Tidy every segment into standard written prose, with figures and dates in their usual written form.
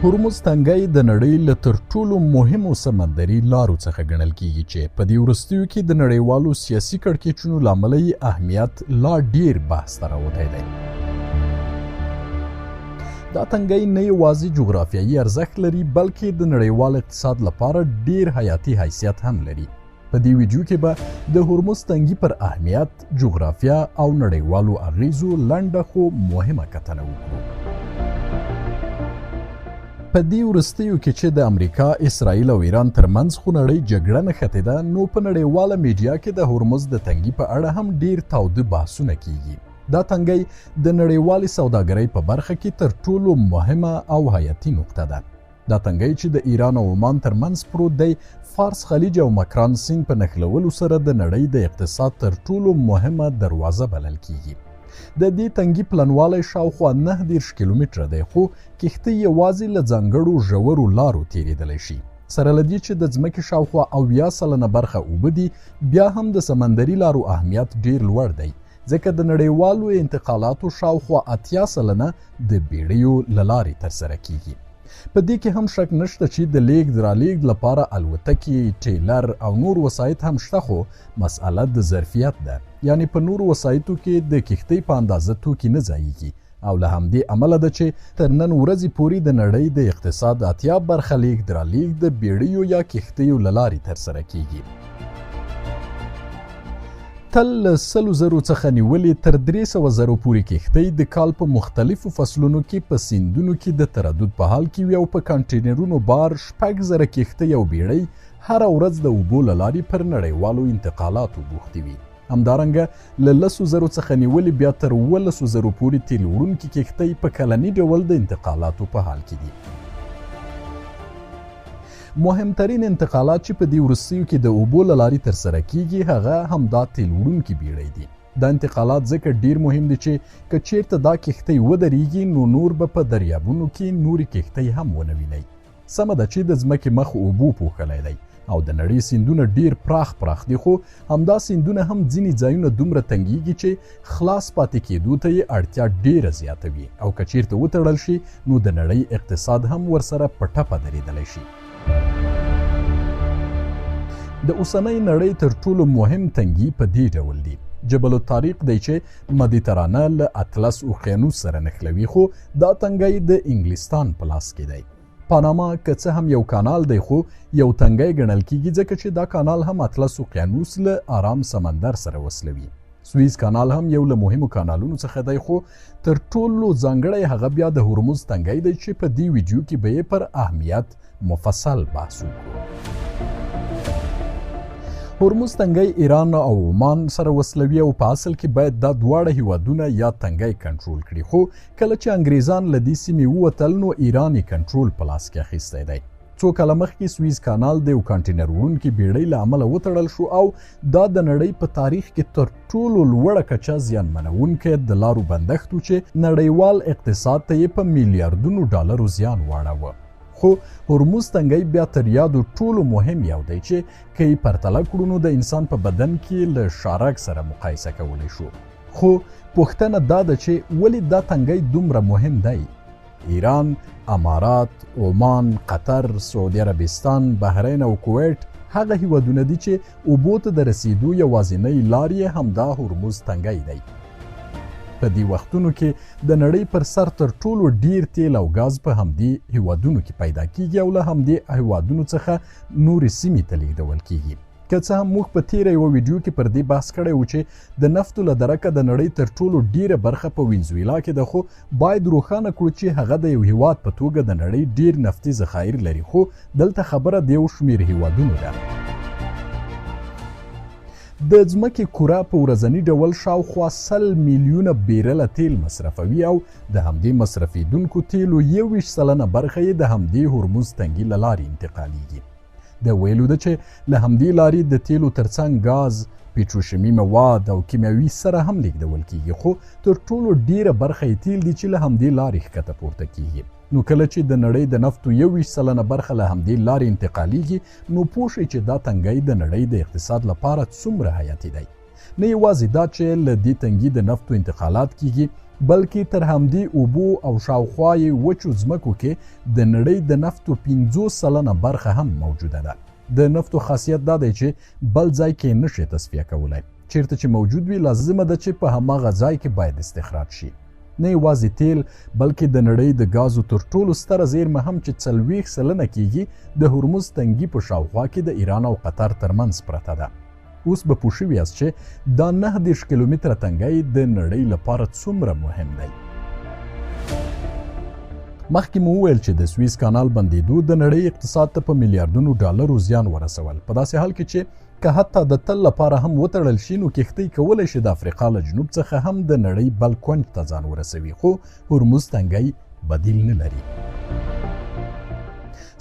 هرمز تنګی د نړۍ له تر ټولو مهمو سمندري لارو څخه ګڼل کیږي چې په دې وروستیو کې د نړیوالو سیاسي کړکېچونو له امله یې اهمیت لا ډیر بحث ته راوتی دی. دا تنګی نه یوازې جغرافیایي ارزښت لري بلکې د نړیوال اقتصاد لپاره ډیر حیاتي حیثیت هم لري. په دې ویډیو کې به د هرمز تنګي پر اهمیت، جغرافیا او نړیوالو اغیزو لنډه خو مهمه کتنه وکړو. په دې وروستیو کې چې د امریکا، اسرائیل او ایران ترمنځ خو نړۍ جګړه نښتې ده، نو په نړیواله میډیا کې د هرمز د تنګي په اړه هم ډیر تاوده بحثونه کیږي. دا تنګی د نړیوالې سوداګرۍ په برخه کې تر ټولو مهمه او حیاتي نقطه ده. دا تنګی چې د ایران او عمان ترمنځ پروت دی، فارس خلیج او مکران سیند په نښلولو سره د نړۍ د اقتصاد تر ټولو مهمه دروازه بلل کیږي. د دې تنګي پلنوالی شاوخوا 9 کیلومتره دی، خو کښتۍ یوازې له ځانګړو ژورو لارو تیریدلی شي. سره له دې چې د ځمکې شاوخوا 80% برخه اوبه دي، بیا هم د سمندري لارو اهمیت ډیر لوړ دی، ځکه د نړیوالو انتقالاتو شاوخوا 80% د بیړیو له لارې ترسره کیږي. په دې کې هم شک نشته چې د لیږد رالیږد لپاره الوتکې، ټیلر او نور وسایط هم شته، خو مسئله د ظرفیت ده، یعنی په نورو وسایطو کې د کښتۍ په اندازه توکي نه ځایږي، او له همدې امله ده چې تر نن ورځې پورې د نړۍ د اقتصاد 80 برخه لیږد رالیږد د بیړیو یا کښتیو له لارې ترسره کیږي. تل له 100,000 څخه نیولې تر 300,000 پورې کښتۍ د کال په مختلفو فصلونو کې په سیندونو کې د تردد په حال کې وي، او په کانټینرونو بار 6,000 کښتۍ او بیړۍ هره ورځ د اوبو له لارې پر نړیوالو انتقالاتو بوختې وي. همدارنګه له 10,000 څخه نیولې بیا تر 12,000 پورې تیل وړونکي کښتۍ په کلني ډول د انتقالاتو په حال کې دي. مهمترین انتقالات چې په دې وروستیو کې د اوبو له لارې ترسره کیږي هغه همدا تیل وړونکي بیړۍ دي. دا انتقالات ځکه ډیر مهم دي چې که چیرته دا کښتۍ ودرېږي نو نور به په دریابونو کې نورې کښتۍ هم ونه وینئ. سمه ده چې د ځمکې مخ اوبو پوښلی دی او د نړۍ سیندونه ډیر پراخ دي، خو همدا سیندونه هم ځینې ځایونه دومره تنګیږي چې خلاص پاتې کېدو ته یې اړتیا ډیره زیاته وي، او که چیرته وتړل شي نو د نړۍ اقتصاد هم ورسره په ټپه درېدلی شي. د اوسنۍ نړۍ تر ټولو مهم تنګي په دې ډول دی. جبل الطارق دی چې مدیترانه له اطلس اوقیانوس سره نښلوي، خو دا تنګی د انګلستان په لاس کې دی. پاناما که څه هم یو کانال دی، خو یو تنګی ګڼل کیږي ځکه چې دا کانال هم اطلس اوقیانوس له آرام سمندر سره وصلوي. سویز کانال هم یو له مهمو کانالونو څخه دی، خو تر ټولو ځانګړی هغه بیا د هرمز تنګی دی چې په دې ویډیو کې به یې پر اهمیت مفصل بحث وکړو. هرمز تنګی ایران او عمان سره وصلوي، او په اصل کې باید دا دواړه هیوادونه یا تنګی کنټرول کړي، خو کله چې انګریزان له دې سیمې ووتل نو ایران یې کنټرول په لاس کې اخیستی دی. څو کاله مخکې سویز کانال د یو کانټینر وړونکي بیړۍ له امله وتړل شو، او دا د نړۍ په تاریخ کې تر ټولو لوړه کچه زیانمنونکی د لارو بندښت و چې نړیوال اقتصاد ته یې په میلیاردونو ډالرو زیان واړاوه. خو هرمز تنګی بیا تر یادو ټولو مهم یو دی چې که یې پرتله کړو نو د انسان په بدن کې له شارک سره مقایسه کولی شو. خو پوښتنه دا ده چې ولې دا تنګی دومره مهم دی؟ ایران، امارات، عمان، قطر، سعودي عربستان، بحرین او کویت هغه هیوادونه دي چې اوبو ته د رسیدو یوازینۍ لار یې همدا هرمز تنګی دی. په دې وختونو کې د نړۍ پر سر تر ټولو ډیر تیل او ګاز په همدې هیوادونو کې پیدا کیږي، او له همدې هیوادونو څخه نورې سیمې ته لیږدول کیږي. که څه هم موږ په تیره یوه ویډیو کې پر دې بحث کړی و چې د نفتو له درکه د نړۍ تر ټولو ډیره برخه په وینزویلا کې ده، خو باید روښانه کړو چې هغه د یو هیواد په توګه د نړۍ ډیر نفتي ذخایر لري، خو دلته خبره د یو شمیر هیوادونو ده. د ځمکې کره په ورځني ډول شاوخوا 100 میلیونه بیرله تیل مصرفوي، او د همدې مصرفیدونکو تیلو 21% برخه یې د همدې هرمز تنګي له لارې انتقالیږي. د ویلو ده چې له همدې لارې د تیلو ترڅنګ ګاز، پټروشیمي مواد او کیمیاوي سره هم لیږدول کیږي، خو تر ټولو ډیره برخه یې تیل دي چې له همدې لارې ښکته پورته کیږي. نو کله چې د نړۍ د نفتو 21% برخه له همدې لارې انتقالیږي، نو پوه شئ چې دا تنګی د نړۍ د اقتصاد لپاره څومره حیاتي دی. نه یوازې دا چې له دې تنګي د نفتو انتقالات کیږي، بلکې تر همدې اوبو او شاوخوا یې وچو ځمکو کې د نړۍ د نفتو 50% برخه هم موجوده ده. د نفتو خاصیت دا دی چې بل ځای کې نشي تصفیه کولی. چیرته چې موجود وي لازمه ده چې په هماغه ځای کې باید استخراج شي. نه یوازې تیل بلکې د نړۍ د ګازو تر ټولو ستره زیرمه هم چې 40% کېږي د هرمز تنګي په شاوخوا کې د ایران او قطر ترمنځ پرته ده. اوس به پوه شوي یاست چې دا 9 کیلومتره تنګی د نړۍ لپاره څومره مهم دی. مخکې مو وویل چې د سویس کانال بندېدو د نړۍ اقتصاد ته په میلیارډونو ډالرو زیان ورسول، په داسې حال کې چې که حتی د تل لپاره هم وتړل شي نو کښتۍ کولی شي د افریقا له جنوب څخه هم د نړۍ بل کونج ته ځان ورسوي، خو هرمز تنګی بدیل نه لري.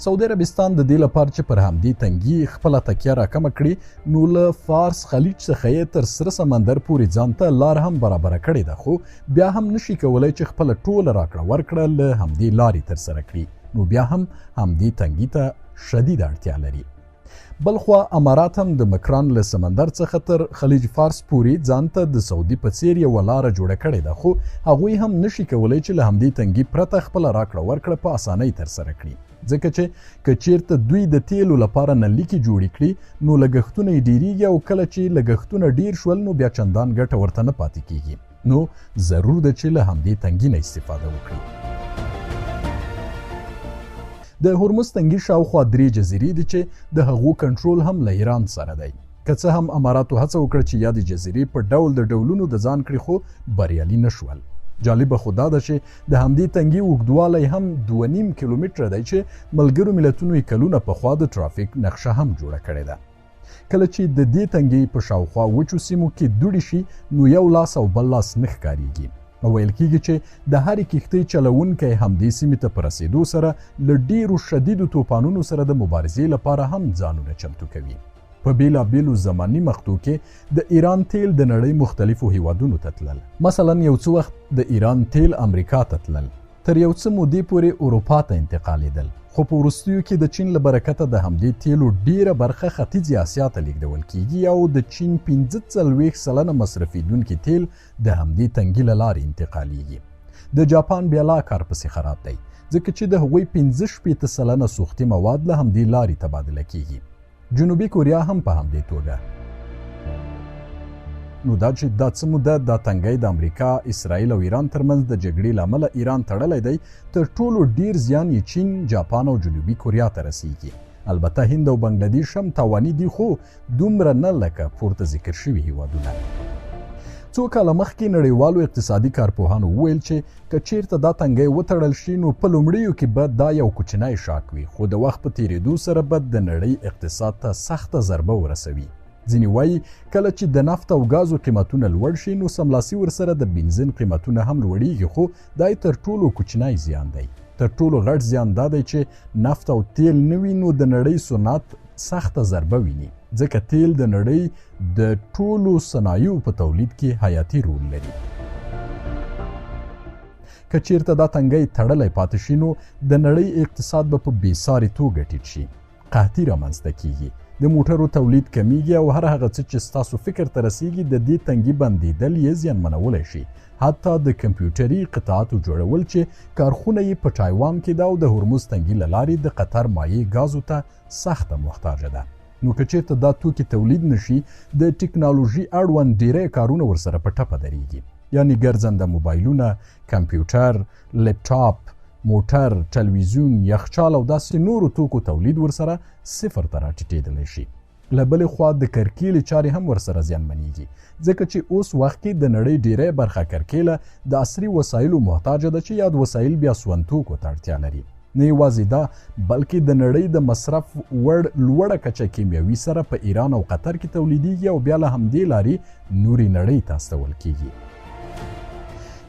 سعودي عربستان د دې لپاره چې پر همدې تنګي خپله تکیه راکمه کړي نو له فارس خلیج څخه یې تر سره سمندر پورې ځان ته لار هم برابره کړې ده، خو بیا هم نشي کولی چې خپله ټوله راکړه ورکړه له همدې لارې ترسره کړي، نو بیا هم همدې تنګي ته شدید اړتیا لري. بلخوا امارات هم د مکران له سمندر څخه تر خلیج فارس پورې ځان ته د سعودي په څیر یوه لاره جوړه کړې ده، خو هغوی هم نشي کولی چې له همدې تنګي پرته خپله راکړه ورکړه په اسانۍ ترسره کړي، ځکه چې که چیرته دوی د تیلو لپاره نلیکې جوړې کړي نو لګښتونه یې ډیریږي او کله چې لګښتونه ډیر شول نو بیا چندان ګټه ورته نه پاتې کیږي، نو ضرور ده چې له همدې تنګي نه استفاده وکړي. د هرمز تنګي شاوخوا 3 جزیرې دي چې د هغو کنټرول هم له ایران سره دی. که څه هم اماراتو هڅه وکړه چې یادې جزیرې په ډول د ډولونو د ځان کړي خو بریالي نه شول. جالبه خو دا ده چې د همدې تنګي اوږدوالی هم 2.5 کیلومتره دی چې ملګرو ملتونو یې کلونه پخوا د ټرافیک نقشه هم جوړه کړې ده. کله چې د دې تنګي په شاوخوا وچو سیمو کې دوړې شي نو یو لاس او بل لاس نه ښکارېږي. ویل کېږي چې د هرې کښتۍ چلوونکی همدې سیمې ته په رسېدو سره له ډیرو شدیدو توپانونو سره د مبارزې لپاره هم ځانونه چمتو کوي. په بیلابیلو زماني مقطعو کې د ایران تیل د نړۍ مختلفو هیوادونو ته تلل. مثلا یو څه وخت د ایران تیل امریکا ته تلل، تر یو څه مودې پورې اروپا ته انتقالېدل، خو په وروستیو کې د چین له برکته د همدې تیلو ډیره برخه ختیځې اسیا ته لیږدول کیږي او د چین 45% مصرفیدونکي تیل د همدې تنګي له لارې انتقالیږي. د جاپان بیا لا کار پسې خراب دی، ځکه چې د هغوی 65% سوختي مواد له همدې لارې تبادله کیږي. جنوبي کوریا هم په همدې توګه. نو دا چې دا څه موده دا تنګی د امریکا، اسرائیل او ایران ترمنځ د جګړې له امله ایران تړلی دی، تر ټولو ډیر زیان یې چین، جاپان او جنوبي کوریا ته رسیږي. البته هند او بنګلادیش هم تاواني دي، خو دومره نه لکه پورته ذکر شوي هیوادونه. څو کاله مخکې نړیوالو اقتصادي کارپوهانو وویل چې که چیرته دا تنګی وتړل شي نو په لومړیو کې به دا یو کوچنی شاک وي، خو د وخت په تیریدو سره به د نړۍ اقتصاد ته سخته ضربه ورسوي. ځینې وایي کله چې د نفت او ګازو قیمتونه لوړ شي نو سملاسي ورسره د بنزین قیمتونه هم لوړیږي، خو دا تر ټولو کوچنی زیان دی. تر ټولو غټ زیان دا دی چې نفت او تیل نه وي نو د نړۍ صنعت سخته ضربه ویني، ځکه تیل د نړۍ د ټولو صنایعو په تولید کې حیاتي رول لري. که چیرته دا تنګی تړلی پاتې شي نو د نړۍ اقتصاد به په بېساري توګه ټیټ شي، قحطي رامنځته کیږي، د موټرو تولید کمیږي او هر هغه څه چې ستاسو فکر ته رسیږي د دې تنګي بندېدل یې زیانمنولی شي. حتی د کمپیوټري قطعاتو جوړول چې کارخونه یې په ټایوان کې ده او د هرمز تنګي له لارې د قطر مایع ګازو ته سخته محتاجه ده. نو که چیرته دا توکي تولید نشي د ټکنالوژي اړوند ډیری کارونه ورسره په ټپه درېږي، یعنی ګرځنده موبایلونه، کمپیوټر، لپټاپ، موټر، تلویزیون، یخچال او داسې نورو توکو تولید ورسره صفر ته راټیټېدلی شي. له بلې خوا د کرکیلې چارې هم ورسره زیانمنېږي، ځکه چې اوس وخت کې د نړۍ ډیری برخه کرکیله د عصري وسایلو محتاجه ده چې یاد وسایل بیا سون توکو ته اړتیا لري. نه یوازې دا بلکې د نړۍ د مصرف وړ لوړه کچه کیمیاوي سره په ایران او قطر کې تولیدیږي او بیا له همدې لارې نورې نړۍ ته استول کیږي.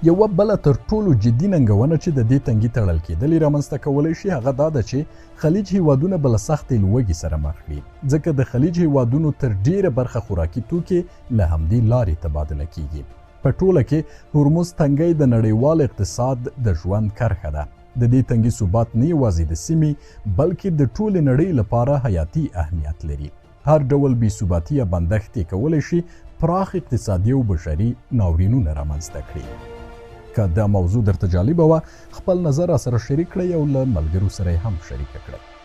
یوه بله تر ټولو جدي ننګونه چې د دې تنګي تړل کېدلې رامنځته کولی شي هغه دا ده چې خلیج هیوادونه به له سختې لوږې سره مخ کړي، ځکه د خلیج هیوادونو تر ډیره برخه خوراکي توکي له همدې لارې تبادله کیږي. په ټوله کې هرمز تنګی د نړیوال اقتصاد د ژوند کرښه ده. د دې تنګي ثبات نه یوازې د سیمې بلکې د ټولې نړۍ لپاره حیاتي اهمیت لري. هر ډول بې ثباتي یا بندښت یې کولی شي پراخ اقتصادي او بشري ناورینونه رامنځته کړي. که دا موضوع درته جالبه وه خپل نظر سره شریک کړئ او له ملګرو سره هم شریک کړئ.